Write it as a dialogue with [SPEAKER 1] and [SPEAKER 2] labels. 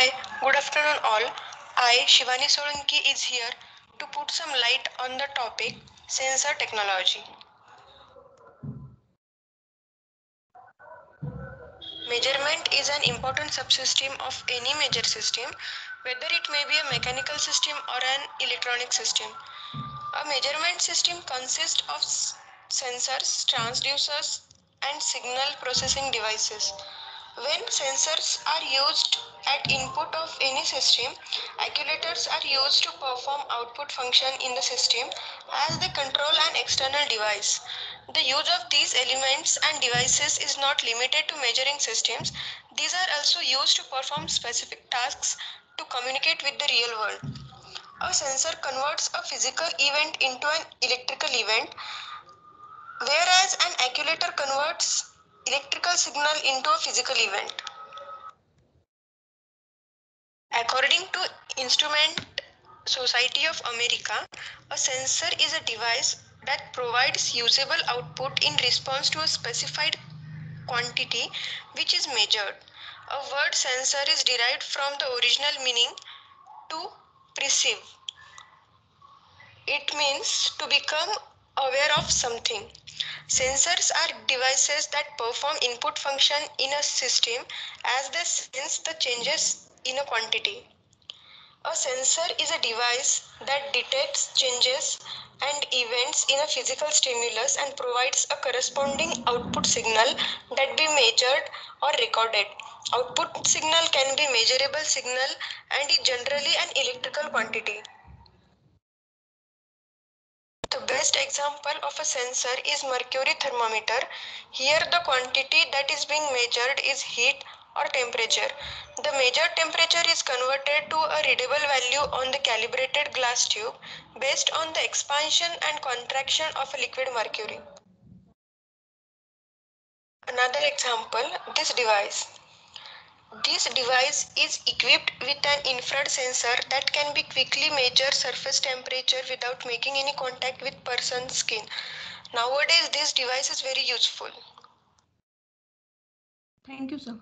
[SPEAKER 1] Hi, good afternoon all. I, Shivani Solanki, is here to put some light on the topic sensor technology. Measurement is an important subsystem of any major system, whether it may be a mechanical system or an electronic system. A measurement system consists of sensors, transducers, and signal processing devices. When sensors are used at input of any system, actuators are used to perform output function in the system as they control an external device. The use of these elements and devices is not limited to measuring systems. These are also used to perform specific tasks to communicate with the real world. A sensor converts a physical event into an electrical event, whereas an actuator converts electrical signal into a physical event. According to Instrument Society of America, a sensor is a device that provides usable output in response to a specified quantity which is measured. A word sensor is derived from the original meaning to perceive. It means to become aware of something. Sensors are devices that perform input function in a system as they sense the changes in a quantity. A sensor is a device that detects changes and events in a physical stimulus and provides a corresponding output signal that be measured or recorded. Output signal can be measurable signal and is generally an electrical quantity. The best example of a sensor is mercury thermometer. Here the quantity that is being measured is heat or temperature. The measured temperature is converted to a readable value on the calibrated glass tube based on the expansion and contraction of a liquid mercury. Another example, this device. This device is equipped with an infrared sensor that can be quickly measure surface temperature without making any contact with person's skin. Nowadays, this device is very useful.
[SPEAKER 2] Thank you, sir.